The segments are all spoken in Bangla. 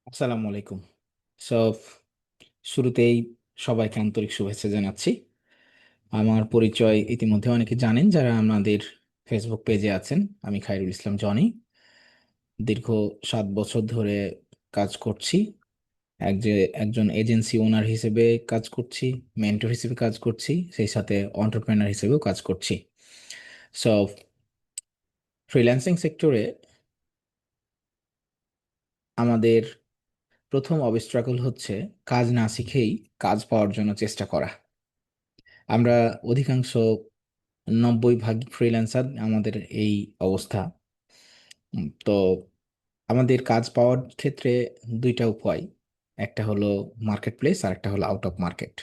আসসালামু আলাইকুম। সব শুরুতেই সবাইকে আন্তরিক শুভেচ্ছা জানাচ্ছি। আমার পরিচয় ইতিমধ্যে অনেকে জানেন যারা আমাদের ফেসবুক পেজে আছেন। আমি খায়রুল ইসলাম জনি। দীর্ঘ 7 বছর ধরে কাজ করছি। একজন এজেন্সি ওনার হিসেবে কাজ করছি, মেন্টর হিসেবে কাজ করছি, সেই সাথে এন্টারপ্রেনার হিসেবেও কাজ করছি। সব ফ্রিল্যান্সিং সেক্টরে আমাদের প্রথম অবস্ট্রাগল হচ্ছে কাজ না শিখেই কাজ পাওয়ার জন্য চেষ্টা করা। আমরা অধিকাংশ 90% ফ্রিল্যান্সার আমাদের এই অবস্থা। তো আমাদের কাজ পাওয়ার ক্ষেত্রে দুইটা উপায়, একটা হলো মার্কেট প্লেস আর একটা হলো আউট অফ মার্কেট।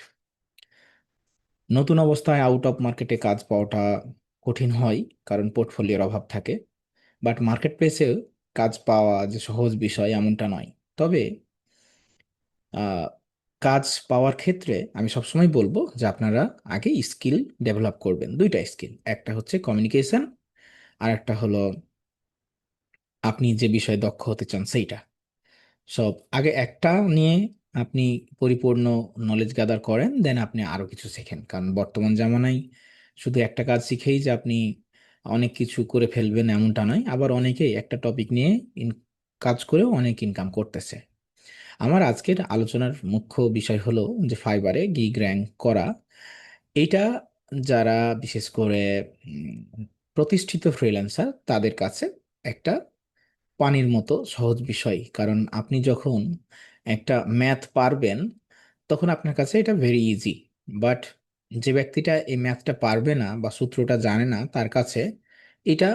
নতুন অবস্থায় আউট অফ মার্কেটে কাজ পাওয়াটা কঠিন হয়, কারণ পোর্টফোলিওর অভাব থাকে। বাট মার্কেট প্লেসে কাজ পাওয়া যে সহজ বিষয় এমনটা নয়। তবে আহ, কাজ পাওয়ার ক্ষেত্রে আমি সবসময় বলবো যে আপনারা আগে স্কিল ডেভেলপ করবেন। দুইটা স্কিল, একটা হচ্ছে কমিউনিকেশন, আর একটা হলো আপনি যে বিষয়ে দক্ষ হতে চান সেইটা। সব আগে একটা নিয়ে আপনি পরিপূর্ণ নলেজ গ্যাদার করেন, দেন আপনি আরো কিছু শেখেন। কারণ বর্তমান জামানায় শুধু একটা কাজ শিখেই যে আপনি অনেক কিছু করে ফেলবেন এমনটা নয়। আবার অনেকেই একটা টপিক নিয়ে কাজ করেও অনেক ইনকাম করতেছে। আমার আজকের আলোচনার মুখ্য বিষয় হলো যে ফাইবারে গিগ র্যাঙ্ক করা। এইটা যারা বিশেষ করে প্রতিষ্ঠিত ফ্রিল্যান্সার তাদের কাছে একটা পানির মতো সহজ বিষয়। কারণ আপনি যখন একটা ম্যাথ পারবেন তখন আপনার কাছে এটা ভেরি ইজি। বাট যে ব্যক্তিটা এই ম্যাথটা পারবে না বা সূত্রটা জানে না, তার কাছে এটা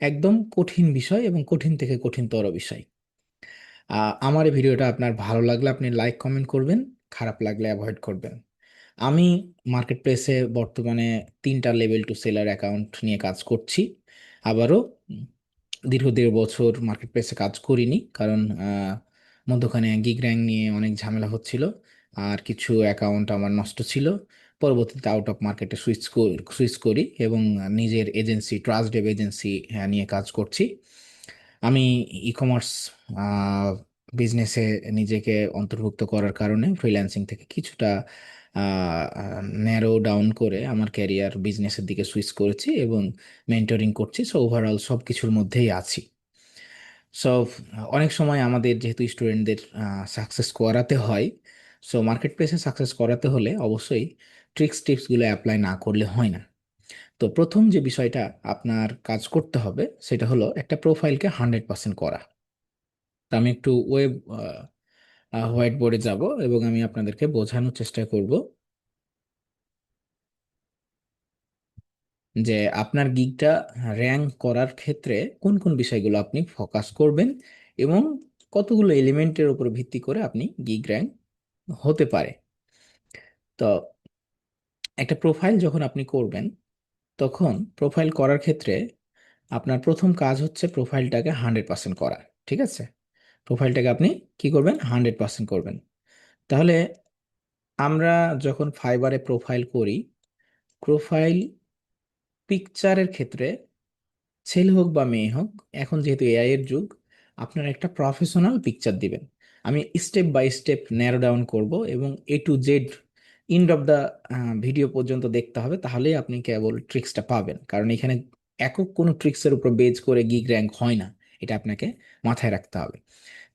একদম কঠিন বিষয় এবং কঠিন থেকে কঠিনতর বিষয়। আমার এই ভিডিওটা আপনার ভালো লাগলে আপনি লাইক কমেন্ট করবেন, খারাপ লাগলে অ্যাভয়েড করবেন। আমি মার্কেট প্লেসে বর্তমানে 3টা লেভেল টু সেলার অ্যাকাউন্ট নিয়ে কাজ করছি। আবারও দীর্ঘ 1.5 বছর মার্কেট প্লেসে কাজ করিনি, কারণ মধ্যখানে গিগ র্যাঙ্ক নিয়ে অনেক ঝামেলা হচ্ছিল আর কিছু অ্যাকাউন্ট আমার নষ্ট ছিল। পরবর্তীতে আউট অফ মার্কেটে সুইচ করি এবং নিজের এজেন্সি ট্রাস্ট ডেভ এজেন্সি নিয়ে কাজ করছি। আমি ই কমার্স বিজনেসে নিজেকে অন্তর্ভুক্ত করার কারণে ফ্রিল্যান্সিং থেকে কিছুটা ন্যারো ডাউন করে আমার ক্যারিয়ার বিজনেসের দিকে সুইচ করেছি এবং মেন্টরিং করছি। সো ওভারঅল সব কিছুর মধ্যেই আছি। সো অনেক সময় আমাদের যেহেতু স্টুডেন্টদের সাকসেস করাতে হয়, সো মার্কেট প্লেসে সাকসেস করাতে হলে অবশ্যই টিপসগুলো অ্যাপ্লাই না করলে হয় না। তো প্রথম যে বিষয়টা আপনার কাজ করতে হবে সেটা হলো একটা প্রোফাইলকে 100% করা। তা আমি একটু হোয়াইট বোর্ডে যাব এবং আমি আপনাদেরকে বোঝানোর চেষ্টা করব যে আপনার গিগটা র্যাঙ্ক করার ক্ষেত্রে কোন কোন বিষয়গুলো আপনি ফোকাস করবেন এবং কতগুলো এলিমেন্টের উপর ভিত্তি করে আপনি গিগ র্যাঙ্ক হতে পারে। তো একটা প্রোফাইল যখন আপনি করবেন, তখন প্রোফাইল করার ক্ষেত্রে আপনার প্রথম কাজ হচ্ছে প্রোফাইলটাকে 100% করা। ঠিক আছে? প্রোফাইলটাকে আপনি কি করবেন? 100% করবেন। তাহলে আমরা যখন ফাইবারে প্রোফাইল করি, প্রোফাইল পিকচারের ক্ষেত্রে ছেলে হোক বা মেয়ে হোক, এখন যেহেতু এআই এর যুগ, আপনার একটা প্রফেশনাল পিকচার দিবেন। আমি step by step narrow down করব এবং A to Z end of the video পর্যন্ত দেখতে হবে, তাহলেই আপনি কেবল ট্রিক্সটা পাবেন। কারণ এখানে একক কোনো ট্রিক্সের উপর বেজ করে গিগ র্যাঙ্ক হয় না, এটা আপনাকে মাথায় রাখতে হবে।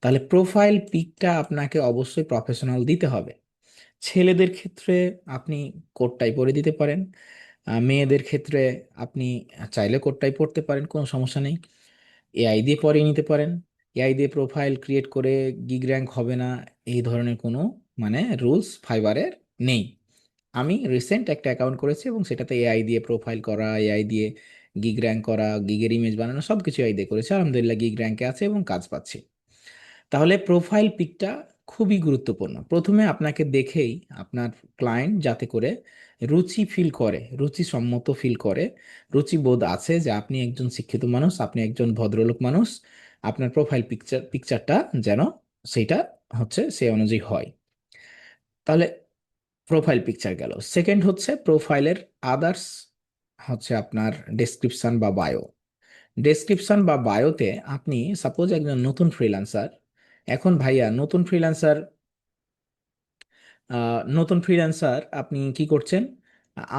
তাহলে প্রোফাইল পিকটা আপনাকে অবশ্যই প্রফেশনাল দিতে হবে। ছেলেদের ক্ষেত্রে আপনি কোটটাই পরে দিতে পারেন, মেয়েদের ক্ষেত্রে আপনি চাইলে কোটটাই পরতে পারেন, কোনো সমস্যা নেই। এআই দিয়ে পরিয়ে নিতে পারেন। এআই দিয়ে প্রোফাইল ক্রিয়েট করে গিগ র্যাঙ্ক হবে না এই ধরনের কোনো রুলস ফাইবারের নেই। আমি রিসেন্ট একটা অ্যাকাউন্ট করেছি এবং সেটাতে এআই দিয়ে প্রোফাইল করা, এআই দিয়ে গিগ র্যাঙ্ক করা, গিগের ইমেজ বানানো সব কিছু এআই দিয়ে করেছি। আলহামদুলিল্লাহ গিগ র্যাঙ্কে আছে এবং কাজ পাচ্ছি। তাহলে প্রোফাইল পিকটা খুবই গুরুত্বপূর্ণ। প্রথমে আপনাকে দেখেই আপনার ক্লায়েন্ট যাতে করে রুচি ফিল করে, রুচিসম্মত ফিল করে, রুচিবোধ আছে যে আপনি একজন শিক্ষিত মানুষ, আপনি একজন ভদ্রলোক মানুষ, আপনার প্রোফাইল পিকচারটা যেন সেটা হচ্ছে সে অনুযায়ী হয়। তাহলে প্রোফাইল পিকচার গেল। সেকেন্ড হচ্ছে প্রোফাইলের আদার্স, হচ্ছে আপনার ডেসক্রিপশন বা বায়ো। ডেসক্রিপশন বা বায়োতে আপনি সাপোজ একজন নতুন ফ্রিল্যান্সার, এখন ভাইয়া নতুন ফ্রিল্যান্সার আপনি কি করছেন?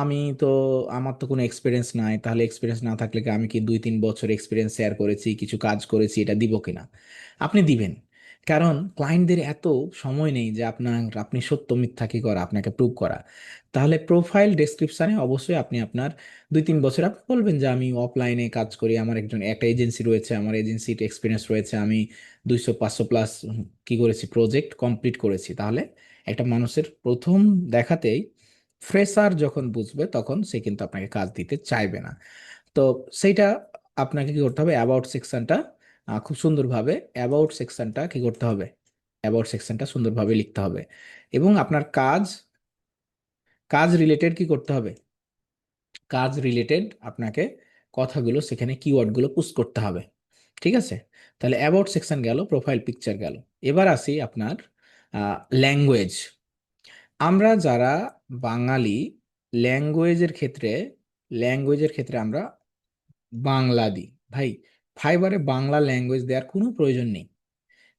আমি তো, আমার তো কোনো এক্সপিরিয়েন্স নাই, তাহলে এক্সপিরিয়েন্স না থাকলে কি আমি কি 2-3 বছর এক্সপিরিয়েন্স শেয়ার করেছি, কিছু কাজ করেছি, এটা দিব কিনা? আপনি দিবেন। কারণ ক্লায়েন্টদের এত সময় নেই যে আপনি সত্য মিথ্যা কি করা, আপনাকে প্রুভ করা। তাহলে প্রোফাইল ডেসক্রিপশনে অবশ্যই আপনি আপনার 2-3 বছর আপনি বলবেন যে আমি অফলাইনে কাজ করি, আমার একটা এজেন্সি রয়েছে, আমার এজেন্সির এক্সপিরিয়েন্স রয়েছে, আমি 200-500 প্লাস কি করেছি, প্রজেক্ট কমপ্লিট করেছি। তাহলে একটা মানুষের প্রথম দেখাতেই ফ্রেশার যখন বুঝবে তখন সে কিন্তু আপনাকে কাজ দিতে চাইবে না। তো সেইটা আপনাকে কি করতে হবে, অ্যাবাউট সেকশনটা খুব সুন্দরভাবে, অ্যাবাউট সেকশনটা সুন্দরভাবে লিখতে হবে। এবং আপনার কাজ কাজ রিলেটেড কি করতে হবে, কাজ রিলেটেড আপনাকে কথাগুলো সেখানে কিওয়ার্ডগুলো পুশ করতে হবে। ঠিক আছে? তাহলে অ্যাবাউট সেকশন গেল, প্রোফাইল পিকচার গেল। এবার আসি আপনার ল্যাঙ্গুয়েজ। আমরা যারা বাঙালি, ল্যাঙ্গুয়েজের ক্ষেত্রে ল্যাঙ্গুয়েজের ক্ষেত্রে আমরা বাংলা দিই। ভাই, ফাইবারে বাংলা ল্যাঙ্গুয়েজ দেওয়ার কোনো প্রয়োজন নেই,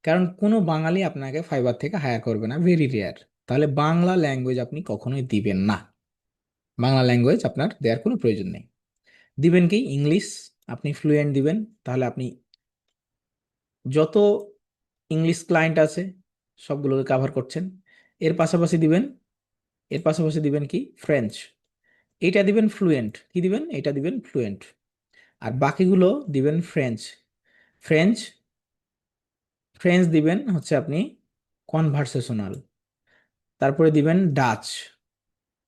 কারণ কোনো বাঙালি আপনাকে ফাইবার থেকে হায়ার করবে না, ভেরি রেয়ার। তাহলে বাংলা ল্যাঙ্গুয়েজ আপনি কখনোই দিবেন না, বাংলা ল্যাঙ্গুয়েজ আপনার দেওয়ার কোনো প্রয়োজন নেই। দিবেন কি, ইংলিশ। আপনি ফ্লুয়েন্ট দিবেন, তাহলে আপনি যত ইংলিশ ক্লায়েন্ট আছে সবগুলোকে কাভার করছেন। এর পাশাপাশি দিবেন এর পাশাপাশি দিবেন কি, ফ্রেঞ্চ। এটা দিবেন ফ্লুয়েন্ট, কি দিবেন, এটা দিবেন ফ্লুয়েন্ট। আর বাকিগুলো দিবেন ফ্রেঞ্চ। ফ্রেঞ্চ ফ্রেঞ্চ দিবেন হচ্ছে আপনি কনভারসেশনাল। তারপরে দিবেন ডাচ।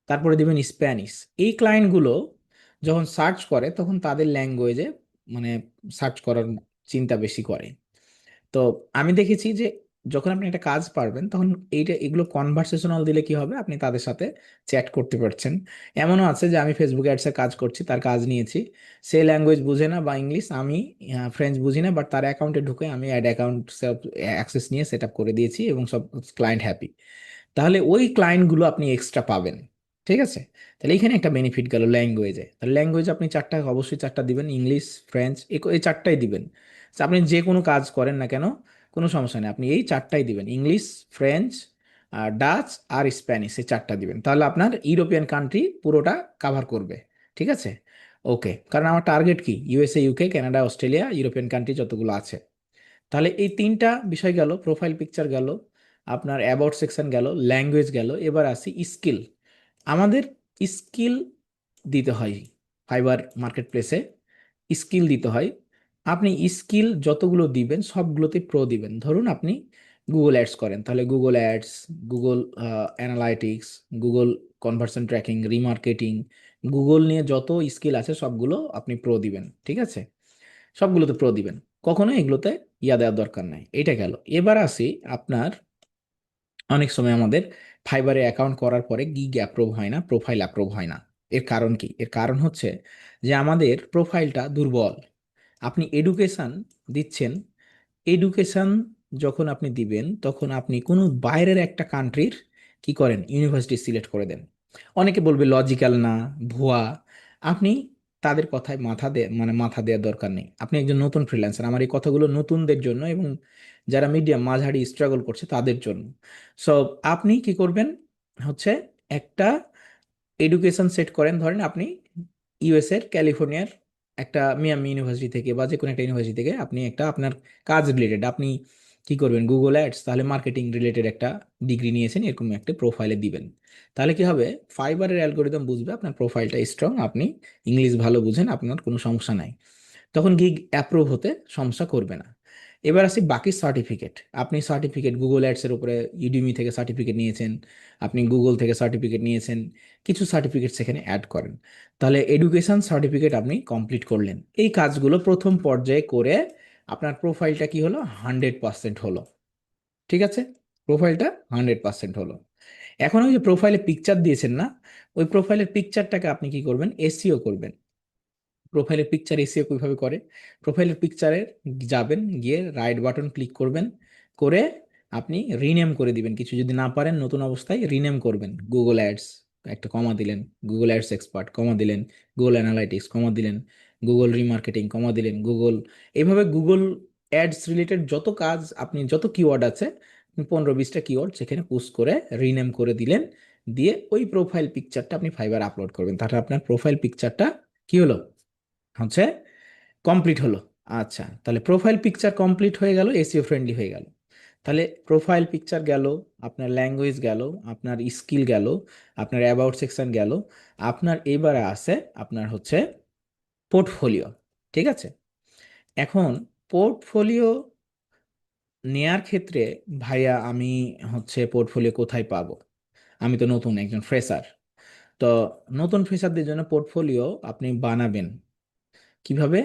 তারপরে দিবেন স্প্যানিশ। এই ক্লায়েন্টগুলো যখন সার্চ করে তখন তাদের ল্যাঙ্গুয়েজে মানে সার্চ করার চিন্তা বেশি করে। তো আমি দেখেছি যে যখন আপনি একটা কাজ পারবেন তখন এগুলো কনভারসেশনাল দিলে কি হবে, আপনি তাদের সাথে চ্যাট করতে পারছেন। এমনও আছে যে আমি ফেসবুক অ্যাডসে কাজ করছি, তার কাজ নিয়েছি, সে ল্যাঙ্গুয়েজ বুঝে না বা ইংলিশ, আমি ফ্রেঞ্চ বুঝি না, বাট তার অ্যাকাউন্টে ঢুকে আমি অ্যাড অ্যাকাউন্ট অ্যাক্সেস নিয়ে সেট আপ করে দিয়েছি এবং সব ক্লায়েন্ট হ্যাপি। তাহলে ওই ক্লায়েন্টগুলো আপনি এক্সট্রা পাবেন। ঠিক আছে? তাহলে এখানে একটা বেনিফিট গেল ল্যাঙ্গুয়েজে। তাহলে ল্যাঙ্গুয়েজ আপনি চারটা, অবশ্যই চারটা দিবেন, ইংলিশ, ফ্রেঞ্চ, এই চারটাই দিবেন। তো আপনি যে কোনো কাজ করেন না কেন, কোনো সমস্যা নেই, আপনি এই চারটাই দিবেন, ইংলিশ, ফ্রেঞ্চ, আর ডাচ আর স্প্যানিশ, এই চারটা দিবেন। তাহলে আপনার ইউরোপিয়ান কান্ট্রি পুরোটা কাভার করবে। ঠিক আছে? ওকে, কারণ আমার টার্গেট কি, USA, UK, Canada, Australia, European country যতগুলো আছে। তাহলে এই তিনটা বিষয় গেল, প্রোফাইল পিকচার গেল, আপনার অ্যাবাউট সেকশন গেল, ল্যাঙ্গুয়েজ গেল। এবার আসি স্কিল। আমাদের স্কিল দিতে হয় ফাইবার মার্কেট প্লেসে, স্কিল দিতে হয়। আপনি স্কিল যতগুলো দিবেন সবগুলোতে প্রো দিবেন। ধরুন আপনি গুগল অ্যাডস করেন, তাহলে Google ads, Google analytics, Google conversion tracking, remarketing, Google নিয়ে যত স্কিল আছে সবগুলো আপনি প্রো দিবেন। ঠিক আছে? সবগুলোতে প্রো দিবেন, কখনো এগুলোতে ইয়া দেওয়ার দরকার নাই। এটা গেল। এবার আসি আপনার, অনেক সময় আমাদের ফাইবারে অ্যাকাউন্ট করার পরে গিগ অ্যাপ্রুভ হয় না, প্রোফাইল অ্যাপ্রুভ হয় না। এর কারণ কি? এর কারণ হচ্ছে যে আমাদের প্রোফাইলটা দুর্বল। আপনি এডুকেশন দিচ্ছেন, এডুকেশন যখন আপনি দিবেন তখন আপনি কোনো বাইরের একটা কান্ট্রির কি করেন, ইউনিভার্সিটি সিলেক্ট করে দেন। অনেকে বলবে লজিক্যাল না, ভুয়া। আপনি তাদের কথায় মাথা দেওয়ার দরকার নেই। আপনি একজন নতুন ফ্রিল্যান্সার, আমার এই কথাগুলো নতুনদের জন্য এবং যারা মিডিয়াম মাঝারি স্ট্রাগল করছে তাদের জন্য। সো আপনি কি করবেন হচ্ছে, একটা এডুকেশন সেট করেন। ধরেন আপনি ইউএস এর ক্যালিফোর্নিয়ার একটা মিয়ামি ইউনিভার্সিটি থেকে বা যে কোনো একটা ইউনিভার্সিটি থেকে আপনি একটা আপনার কাজ রিলেটেড আপনি কি করবেন, গুগল অ্যাডস, তাহলে মার্কেটিং রিলেটেড একটা ডিগ্রি নিয়েছেন, এরকম একটা প্রোফাইলে দিবেন। তাহলে কি হবে, ফাইবারের অ্যালগোরিদম বুঝবে আপনার প্রোফাইলটা স্ট্রং, আপনি ইংলিশ ভালো বুঝেন, আপনার কোনো সমস্যা নাই, তখন গিগ অ্যাপ্রুভ হতে সমস্যা করবে না। এবার আসি বাকি সার্টিফিকেট। আপনি সার্টিফিকেট গুগল অ্যাডসের উপরে ইউডিমি থেকে সার্টিফিকেট নিয়েছেন, আপনি গুগল থেকে সার্টিফিকেট নিয়েছেন, কিছু সার্টিফিকেট সেখানে অ্যাড করেন। তাহলে এডুকেশন সার্টিফিকেট আপনি কমপ্লিট করলেন। এই কাজগুলো প্রথম পর্যায়ে করে আপনার প্রোফাইলটা কি হলো, 100% হলো। ঠিক আছে? প্রোফাইলটা 100% হলো। এখন ওই যে প্রোফাইলে পিকচার দিয়েছেন না, ওই প্রোফাইলের পিকচারটাকে আপনি কি করবেন, এসইও করবেন। প্রোফাইলের পিকচার এসিও কিভাবে করে, প্রোফাইলের পিকচারে যাবেন, গিয়ে রাইট বাটন ক্লিক করবেন, করে আপনি রিনেম করে দিবেন। কিছু যদি না পারেন নতুন অবস্থায় রিনেম করবেন, গুগল অ্যাডস একটা কমা দিলেন, গুগল অ্যাডস এক্সপার্ট কমা দিলেন, গুগল অ্যানালাইটিক্স কমা দিলেন, গুগল রিমার্কেটিং কমা দিলেন, গুগল, এইভাবে গুগল অ্যাডস রিলেটেড যত কাজ, আপনি যত কিওয়ার্ড আছে, 15-20টা কিওয়ার্ড সেখানে পুশ করে রিনেম করে দিলেন, দিয়ে ওই প্রোফাইল পিকচারটা আপনি ফাইবার আপলোড করবেন, তাহলে আপনার প্রোফাইল পিকচারটা কি হলো, হচ্ছে কমপ্লিট হলো। আচ্ছা, তাহলে প্রোফাইল পিকচার কমপ্লিট হয়ে গেল, এসইও ফ্রেন্ডলি হয়ে গেল। তাহলে প্রোফাইল পিকচার গেল, আপনার ল্যাঙ্গুয়েজ গেল, আপনার স্কিল গেল, আপনার অ্যাবাউট সেকশন গেল, আপনার এবারে আছে আপনার হচ্ছে পোর্টফোলিও। ঠিক আছে, এখন পোর্টফোলিও নেয়ার ক্ষেত্রে, ভাইয়া আমি হচ্ছে পোর্টফোলিও কোথায় পাবো, আমি তো নতুন একজন ফ্রেশার। তো নতুন ফ্রেশারদের জন্য পোর্টফোলিও আপনি বানাবেন কিভাবে?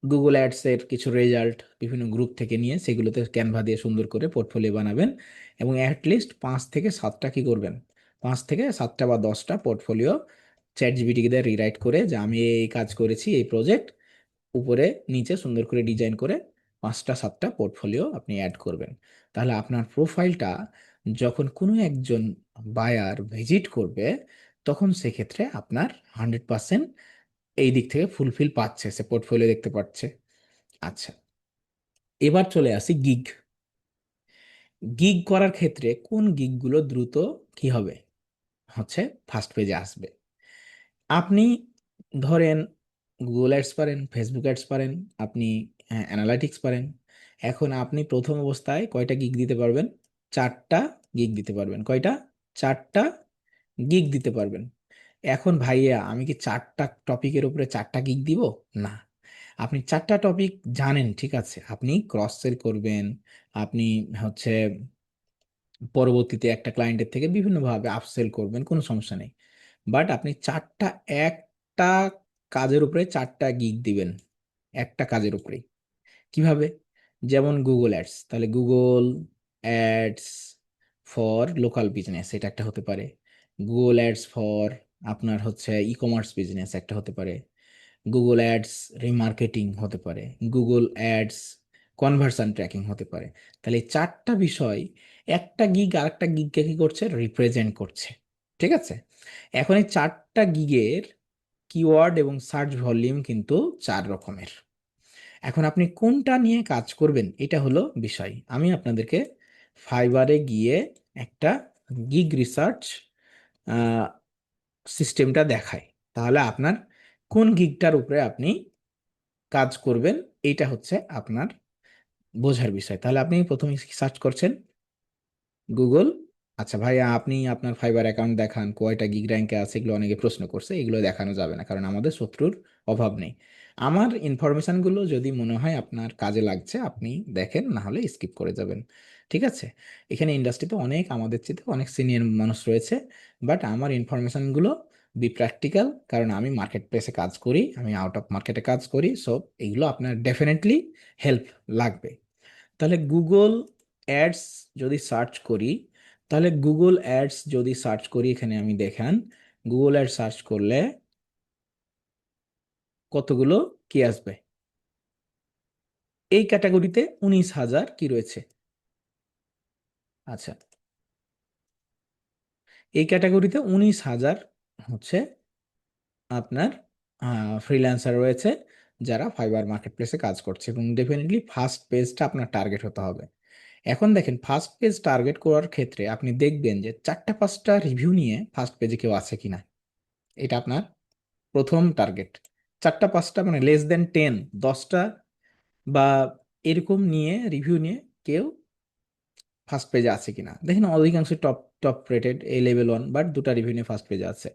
গুগল অ্যাডস এর কিছু রেজাল্ট বিভিন্ন গ্রুপ থেকে নিয়ে সেগুলোতে ক্যানভা দিয়ে সুন্দর করে পোর্টফোলিও বানাবেন, এবং অ্যাটলিস্ট 5 থেকে 7টা কি করবেন, 5 থেকে 7টা বা 10টা পোর্টফোলিও চ্যাট জিপিটিকে দিয়ে রিরাইট করে, যে আমি এই কাজ করেছি এই প্রজেক্ট, উপরে নিচে সুন্দর করে ডিজাইন করে 5টা 7টা পোর্টফোলিও আপনি অ্যাড করবেন। তাহলে আপনার প্রোফাইলটা যখন কোনো একজন বায়ার ভিজিট করবে, তখন সেক্ষেত্রে আপনার 100% এই দিক থেকে ফুলফিল পাচ্ছে, সে পোর্টফোলিও দেখতে পাচ্ছে। আচ্ছা, এবার চলে আসি গিগ। গিগ করার ক্ষেত্রে কোন গিগগুলো দ্রুত কি হবে, হচ্ছে ফার্স্ট পেজে আসবে। আপনি ধরেন গুগল অ্যাডস পারেন, ফেসবুক অ্যাডস পারেন, আপনি অ্যানালাইটিক্স পারেন। এখন আপনি প্রথম অবস্থায় কয়টা গিগ দিতে পারবেন? 4টা গিগ দিতে পারবেন। কয়টা? 4টা গিগ দিতে পারবেন। এখন ভাইয়া আমি কি 4টা টপিকের উপরে 4টা গিগ দিব? না। আপনি 4টা টপিক জানেন, ঠিক আছে, আপনি ক্রস সেল করবেন, আপনি হচ্ছে পরবর্তীতে একটা ক্লায়েন্টের থেকে বিভিন্নভাবে আপসেল করবেন, কোনো সমস্যা নেই। বাট আপনি একটা কাজের উপরে 4টা গিগ দিবেন, একটা কাজের উপরেই। কিভাবে? যেমন গুগল অ্যাডস, তাহলে Google ads for local business এটা একটা হতে পারে। গুগল অ্যাডস ফর আপনার হচ্ছে ই কমার্স বিজনেস একটা হতে পারে। গুগল অ্যাডস রিমার্কেটিং হতে পারে। গুগল অ্যাডস কনভার্সন ট্র্যাকিং হতে পারে। তাহলে এই 4টা বিষয় একটা গিগ আরেকটা গিগকে কি করছে, রিপ্রেজেন্ট করছে। ঠিক আছে, এখন এই 4টা গিগের কিওয়ার্ড এবং সার্চ ভলিউম কিন্তু 4 রকমের। এখন আপনি কোনটা নিয়ে কাজ করবেন, এটা হলো বিষয়। আমি আপনাদেরকে ফাইবারে গিয়ে একটা গিগ রিসার্চ সিস্টেমটা দেখাই, তাহলে আপনার কোন গিগটার উপরে আপনি কাজ করবেন এইটা হচ্ছে আপনার বোঝার বিষয়। তাহলে আপনি প্রথমে সার্চ করছেন গুগল। আচ্ছা ভাই, আপনি আপনার ফাইবার অ্যাকাউন্ট দেখান, কয়টা গিগ র্যাঙ্কে আছে, এগুলো অনেকে প্রশ্ন করছে, এগুলো দেখানো যাবে না, কারণ আমাদের শত্রুর অভাব নেই। আমার ইনফরমেশনগুলো যদি মনে হয় আপনার কাজে লাগছে, আপনি দেখেন, না হলে স্কিপ করে যাবেন। ঠিক আছে, এখানে ইন্ডাস্ট্রিতে অনেক আমাদের চেয়ে অনেক সিনিয়র মানুষ রয়েছে, বাট আমার ইনফরমেশনগুলো বি প্র্যাকটিক্যাল, কারণ আমি মার্কেট প্লেসে কাজ করি, আমি আউট অফ মার্কেটে কাজ করি, সো এগুলো আপনার ডেফিনেটলি হেল্প লাগবে। তাহলে গুগল অ্যাডস যদি সার্চ করি, তাহলে গুগল অ্যাডস যদি সার্চ করি, এখানে আমি দেখান, গুগল অ্যাডস সার্চ করলে কতগুলো কি আসবে? এই ক্যাটাগরিতে 19,000 কি রয়েছে। আচ্ছা, এই ক্যাটাগরিতে 19,000 হচ্ছে আপনার ফ্রিল্যান্সার রয়েছে, যারা ফাইবার মার্কেট প্লেসে কাজ করছে, এবং ডেফিনেটলি ফার্স্ট পেজটা আপনার টার্গেট হতে হবে। এখন দেখেন, ফার্স্ট পেজ টার্গেট করার ক্ষেত্রে আপনি দেখবেন যে 4টা 5টা রিভিউ নিয়ে ফার্স্ট পেজে কেউ আছে কিনা, এটা আপনার প্রথম টার্গেট। 4টা 5টা মানে লেস দেন 10, 10টা বা এরকম নিয়ে রিভিউ নিয়ে কেউ ফার্স্ট পেজে আছে কিনা দেখেন। অধিকাংশ টপ টপ রেটেড এই লেভেল 1, বাট 2টা রিভিউ নিয়ে ফার্স্ট পেজে আছে।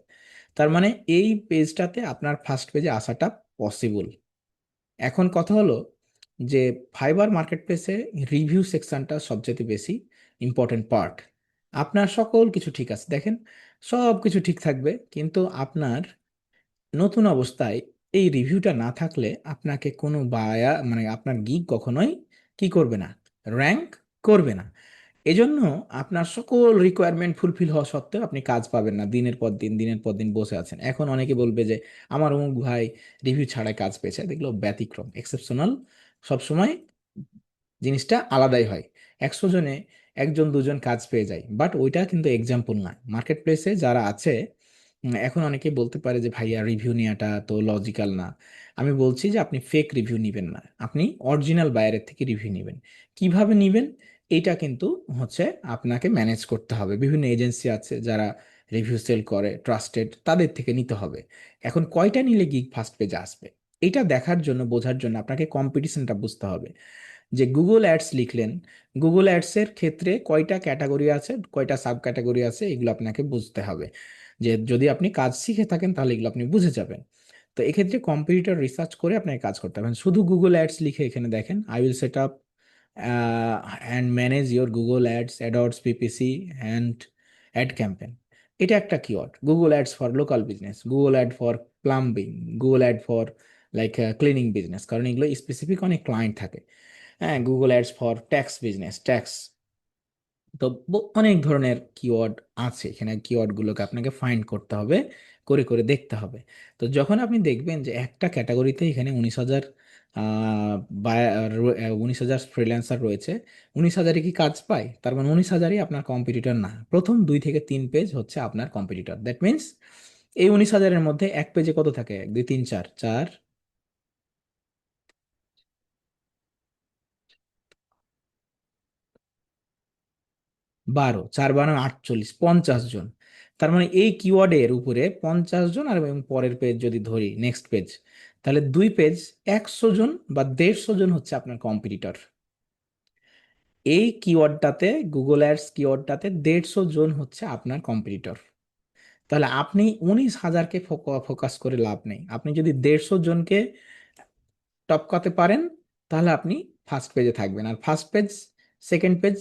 তার মানে এই পেজটাতে আপনার ফার্স্ট পেজে আসাটা পসিবল। এখন কথা হলো যে ফাইবার মার্কেট প্লেসে রিভিউ সেকশনটা সবচেয়ে বেশি ইম্পর্টেন্ট পার্ট। আপনার সকল কিছু ঠিক আছে, দেখেন সব কিছু ঠিক থাকবে, কিন্তু আপনার নতুন অবস্থায় এই রিভিউটা না থাকলে আপনাকে কোনো বায়া মানে আপনার গিগ কখনোই কি করবে না, র্যাঙ্ক করবে না। এজন্য আপনার সকল রিকোয়ারমেন্ট ফুলফিল হওয়া সত্ত্বেও আপনি কাজ পাবেন না, দিনের পর দিন বসে আছেন। এখন অনেকে বলবে যে আমার অমুক ভাই রিভিউ ছাড়াই কাজ পেয়েছে, দেখলো ব্যতিক্রম, এক্সেপশনাল। সবসময় জিনিসটা আলাদাই হয়। 100 জনে 1 জন 2 জন কাজ পেয়ে যায়, বাট ওইটা কিন্তু এক্সাম্পল না। মার্কেট প্লেসে যারা আছে এখন অনেকে বলতে পারে যে ভাইয়া রিভিউ নেওয়াটা তো লজিক্যাল না। আমি বলছি যে আপনি ফেক রিভিউ নেবেন না, আপনি অরিজিনাল বায়ারের থেকে রিভিউ নেবেন। কিভাবে নেবেন? এটা কিন্তু হচ্ছে আপনাকে ম্যানেজ করতে হবে। বিভিন্ন এজেন্সি আছে যারা রিভিউ সেল করে, ট্রাস্টেড, তাদের থেকে নিতে হবে। এখন কয়টা নিলে গিগ ফার্স্ট পেজে আসবে, এটা দেখার জন্য, বোঝার জন্য আপনাকে কম্পিটিশনটা বুঝতে হবে। যে গুগল অ্যাডস লিখলেন, গুগল অ্যাডসের ক্ষেত্রে কয়টা ক্যাটাগরি আছে, কয়টা সাব ক্যাটাগরি আছে, এগুলো আপনাকে বুঝতে হবে। যে যদি আপনি কাজ শিখে থাকেন তাহলে এগুলো আপনি বুঝে যাবেন। তো এক্ষেত্রে কম্পিউটার রিসার্চ করে আপনাকে কাজ করতে হবে। শুধু গুগল অ্যাডস লিখে এখানে দেখেন, I will set up and manage your Google ads, AdWords, PPC and ad campaign. এটা একটা keyword. Google ads for local business, Google ad for plumbing, Google ad for like cleaning business, কারণ এগুলো স্পেসিফিক অনেক ক্লায়েন্ট থাকে। হ্যাঁ, Google ads for tax business, tax. তো অনেক ধরনের কিওয়ার্ড আছে এখানে। কিওয়ার্ডগুলোকে আপনাকে ফাইন্ড করতে হবে, করে করে দেখতে হবে। তো যখন আপনি দেখবেন যে একটা ক্যাটাগরিতে এখানে 19,000 19,000 ফ্রিল্যান্সার রয়েছে, 19,000-এ কি কাজ পায়, তার মানে 19,000-ই আপনার কম্পিটিটর না। প্রথম 2 থেকে 3 পেজ হচ্ছে আপনার কম্পিটিটর। দ্যাট মিনস এই 19,000-এর মধ্যে এক পেজে কত থাকে? 1 2 3 4, 4 12, 4 12 48, 50 জন। তার মানে এই কিওয়ার্ডের উপরে 50 জন, আর এবং পরের পেজ যদি ধরি, নেক্সট পেজ, তাহলে 2 পেজ, 100 জন বা 150 জন হচ্ছে আপনার কম্পিটিটর। এই কিওয়ার্ডটাতে, গুগল অ্যাডস কিওয়ার্ডটাতে 150 জন হচ্ছে আপনার কম্পিটিটর। তাহলে আপনি 19,000-কে ফোকাস করে লাভ নেই। আপনি যদি 150 জনকে টপকাতে পারেন, তাহলে আপনি ফার্স্ট পেজে থাকবেন। আর first page, second page,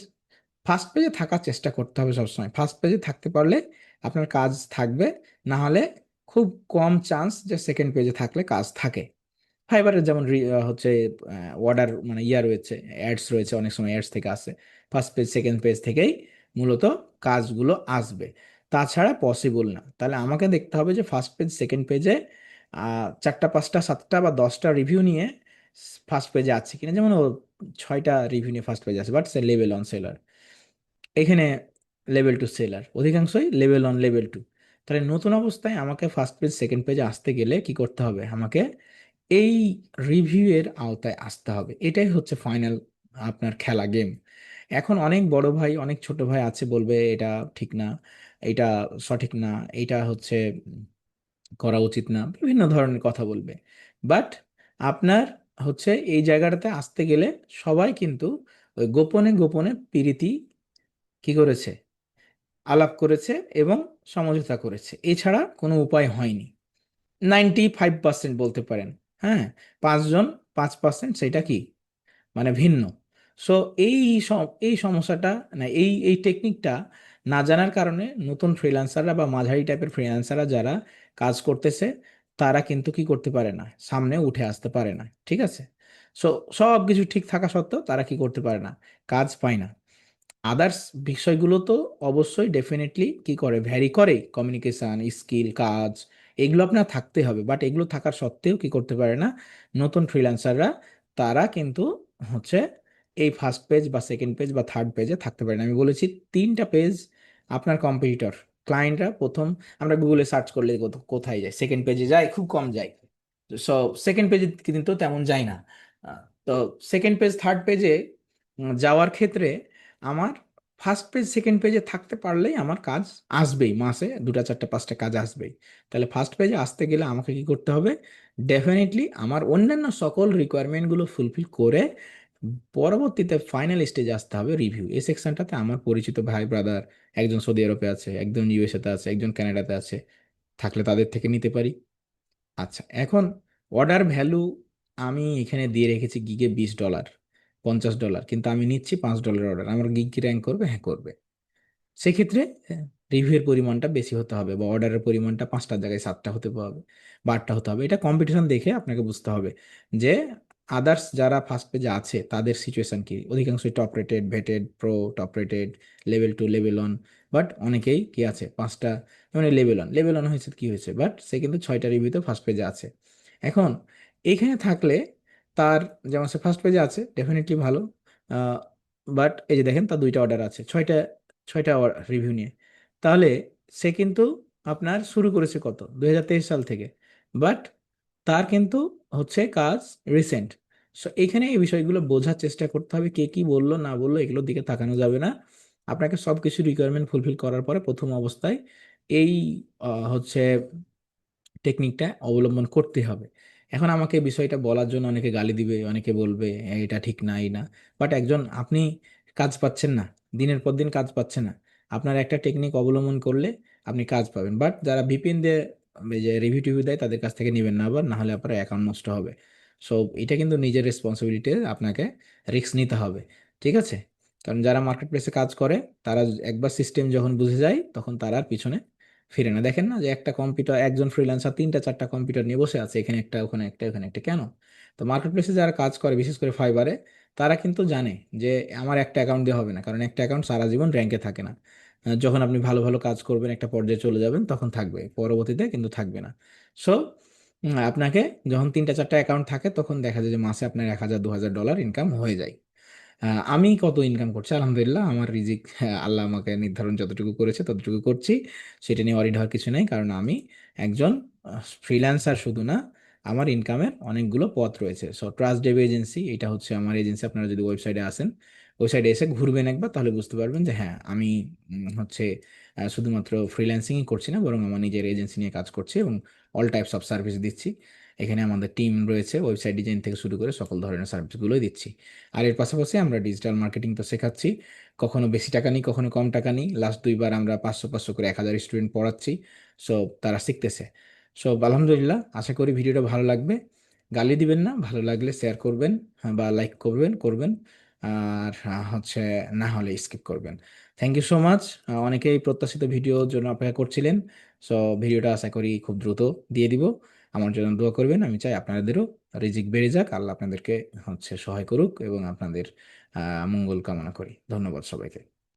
first পেজে থাকার চেষ্টা করতে হবে সবসময়। ফার্স্ট পেজে থাকতে পারলে আপনার কাজ থাকবে, না হলে খুব কম চান্স যে সেকেন্ড পেজে থাকলে কাজ থাকে। ফাইবারের যেমন হচ্ছে অর্ডার মানে ইয়া রয়েছে, অ্যাডস রয়েছে, অনেক সময় অ্যাডস থেকে আসে। ফার্স্ট পেজ, সেকেন্ড পেজ থেকেই মূলত কাজগুলো আসবে, তাছাড়া পসিবল না। তাহলে আমাকে দেখতে হবে যে ফার্স্ট পেজ, সেকেন্ড পেজে 4টা 5টা 7টা বা 10টা রিভিউ নিয়ে ফার্স্ট পেজে আছে কিনা। যেমন ও 6টা রিভিউ নিয়ে ফার্স্ট পেজে আছে, but say level on seller. এখানে লেভেল টু সেলার, অধিকাংশই লেভেল অন, লেভেল টু। তাহলে নতুন অবস্থায় আমাকে ফার্স্ট পেজ, সেকেন্ড পেজে আসতে গেলে কি করতে হবে? আমাকে এই রিভিউ এর আওতায় আসতে হবে। এটাই হচ্ছে ফাইনাল আপনার খেলা, গেম। এখন অনেক বড় ভাই, অনেক ছোট ভাই আছে, বলবে এটা ঠিক না, এটা সঠিক না, এটা হচ্ছে করা উচিত না, বিভিন্ন ধরনের কথা বলবে। বাট আপনার হচ্ছে এই জায়গাটাতে আসতে গেলে সবাই কিন্তু ওই গোপনে গোপনে প্রীতি কি করেছে, আলাপ করেছে এবং সমঝোতা করেছে, এছাড়া কোনো উপায় হয়নি। 95% বলতে পারেন। হ্যাঁ, 5 জন, 5% সেটা কি মানে ভিন্ন। সো এই এই সমস্যাটা, না এই টেকনিকটা না জানার কারণে নতুন ফ্রিল্যান্সাররা বা মাঝারি টাইপের ফ্রিল্যান্সাররা যারা কাজ করতেছে, তারা কিন্তু কি করতে পারে না, সামনে উঠে আসতে পারে না। ঠিক আছে? সো সব কিছু ঠিক থাকা সত্ত্বেও তারা কি করতে পারে না, কাজ পায় না। আদার্স বিষয়গুলো তো অবশ্যই ডেফিনেটলি কি করে, ভ্যারি করে, কমিউনিকেশন স্কিল, কাজ, এগুলো আপনার থাকতে হবে। বাট এগুলো থাকার সত্ত্বেও কি করতে পারে না নতুন ফ্রিল্যান্সাররা, তারা কিন্তু হচ্ছে এই ফার্স্ট পেজ বা সেকেন্ড পেজ বা থার্ড পেজে থাকতে পারে না। আমি বলেছি 3টা পেজ আপনার কম্পিটিটর। ক্লায়েন্টরা প্রথম, আমরা গুগলে সার্চ করলে কোথায় যায়? সেকেন্ড পেজে যায়, খুব কম যায়। সো সেকেন্ড পেজে কিন্তু তেমন যায় না। তো সেকেন্ড পেজ, থার্ড পেজে যাওয়ার ক্ষেত্রে আমার ফার্স্ট পেজ, সেকেন্ড পেজে থাকতে পারলেই আমার কাজ আসবেই, মাসে 2টা 4টা 5টা কাজ আসবেই। তাহলে ফার্স্ট পেজে আসতে গেলে আমাকে কি করতে হবে? ডেফিনেটলি আমার অন্যান্য সকল রিকোয়ারমেন্টগুলো ফুলফিল করে পরবর্তীতে ফাইনাল স্টেজে আসতে হবে রিভিউ। এই সেকশনটাতে আমার পরিচিত ভাই ব্রাদার, একজন সৌদি আরবে আছে, একজন ইউএসএ তে আছে, একজন কানাডাতে আছে, থাকলে তাদের থেকে নিতে পারি। আচ্ছা, এখন অর্ডার ভ্যালু আমি এখানে দিয়ে রেখেছি গিগে $20, $50, কিন্তু আমি নিচ্ছি $5 অর্ডার। আমার গিগ কি র্যাঙ্ক করবে? হ্যাঁ, করবে। সেক্ষেত্রে রিভিউয়ের পরিমাণটা বেশি হতে হবে, বা অর্ডারের পরিমাণটা 5টার জায়গায় 7টা হতে হবে বা 8টা হতে হবে। এটা কম্পিটিশন দেখে আপনাকে বুঝতে হবে যে আদার্স যারা ফার্স্ট পেজে আছে তাদের সিচুয়েশন কি। অধিকাংশই top rated, vetted, pro, top rated, level two, level one. But অনেকেই কি আছে, 5টা, মানে লেভেল অন, লেভেল অন হয়েছে কি হয়েছে, বাট সে কিন্তু 6টা রিভিউতে ফার্স্ট পেজে আছে। এখন এইখানে থাকলে তার, যেমন সে ফার্স্ট পেজে আছে, ডেফিনেটলি ভালো। বাট এই যে দেখেন, তার 2টা অর্ডার আছে, ছয়টা রিভিউ নিয়ে। তাহলে সে কিন্তু আপনার শুরু করেছে কত 2023 সাল থেকে, বাট তার কিন্তু হচ্ছে কাজ রিসেন্ট। সো এখানে এই বিষয়গুলো বোঝার চেষ্টা করতে হবে, কে কি বললো না বললো এগুলোর দিকে তাকানো যাবে না। আপনাকে সব কিছু রিকোয়ারমেন্ট ফুলফিল করার পরে প্রথম অবস্থায় এই হচ্ছে টেকনিকটা অবলম্বন করতে হবে। এখন আমাকে এই বিষয়টা বলার জন্য অনেকে গালি দিবে, অনেকে বলবে এটা ঠিক না এই না, বাট একজন আপনি কাজ পাচ্ছেন না, দিনের পর দিন কাজ পাচ্ছেন না, আপনার একটা টেকনিক অবলম্বন করলে আপনি কাজ পাবেন। বাট যারা ভিপিএন দিয়ে এই যে রিভিউ টিভিউ দেয় তাদের কাছ থেকে নেবেন না আবার, না হলে আপনার অ্যাকাউন্ট নষ্ট হবে। সো এটা কিন্তু নিজের রেসপন্সিবিলিটি, আপনাকে রিস্ক নিতে হবে। ঠিক আছে? কারণ যারা মার্কেট প্লেসে কাজ করে তারা একবার সিস্টেম যখন বুঝে যায় তখন তারা আর পিছনে ফিরে না। দেখেন না যে একটা কম্পিউটার, একজন ফ্রিল্যান্সার তিনটা চারটা কম্পিউটার নিয়ে বসে আছে, এখানে একটা ওখানে একটা ওখানে একটা, কেন? তো মার্কেট প্লেসে যারা কাজ করে বিশেষ করে ফাইবারে, তারা কিন্তু জানে যে আমার একটা অ্যাকাউন্ট দিয়ে হবে না, কারণ একটা অ্যাকাউন্ট সারা জীবন র্যাঙ্কে থাকে না। যখন আপনি ভালো ভালো কাজ করবেন একটা পর্যায়ে চলে যাবেন তখন থাকবে, পরবর্তীতে কিন্তু থাকবে না। সো আপনাকে যখন তিনটা চারটা অ্যাকাউন্ট থাকে তখন দেখা যায় যে মাসে আপনার 1,000 2,000 ডলার ইনকাম হয়ে যায়। আমি কত ইনকাম করছি আলহামদুলিল্লাহ, আমার রিজিক আল্লাহ আমাকে নির্ধারণ যতটুকু করেছে ততটুকু করছি। সেটা নিয়ে অরিড হওয়ার কিছু নেই, কারণ আমি একজন ফ্রিল্যান্সার শুধু না, আমার ইনকামের অনেকগুলো পথ রয়েছে। সো ট্রাস্ট ডেভ এজেন্সি, এটা হচ্ছে আমার এজেন্সি। আপনারা যদি ওয়েবসাইটে আসেন, ওয়েবসাইটে এসে ঘুরবেন একবার, তাহলে বুঝতে পারবেন যে হ্যাঁ আমি হচ্ছে শুধুমাত্র ফ্রিল্যান্সিংই করছি না, বরং আমার নিজের এজেন্সি নিয়ে কাজ করছি এবং অল টাইপস অফ সার্ভিস দিচ্ছি। এখানে আমাদের টিম রয়েছে, ওয়েবসাইট ডিজাইন থেকে শুরু করে সকল ধরনের সার্ভিসগুলোই দিচ্ছি। আর এর পাশাপাশি আমরা ডিজিটাল মার্কেটিং তো শেখাচ্ছি, কখনো বেশি টাকা নিই কখনো কম টাকা নিই। লাস্ট 2বার আমরা 500 500 করে 1,000 স্টুডেন্ট পড়াচ্ছি। সো তারা শিখতেছে। সো আলহামদুলিল্লাহ, আশা করি ভিডিওটা ভালো লাগবে। গালি দিবেন না, ভালো লাগলে শেয়ার করবেন, হ্যাঁ, বা লাইক করবেন করবেন, আর হচ্ছে না হলে স্কিপ করবেন। Thank you so much. অনেকেই প্রত্যাশিত ভিডিওর জন্য অপেক্ষা করছিলেন। সো ভিডিওটা আশা করি খুব দ্রুত দিয়ে দিব। আমার জন্য দোয়া করবেন, আমি চাই আপনাদেরও রিজিক বেড়ে যাক, আল্লাহ আপনাদেরকে সহায় করুক এবং আপনাদের মঙ্গল কামনা করি। ধন্যবাদ সবাইকে।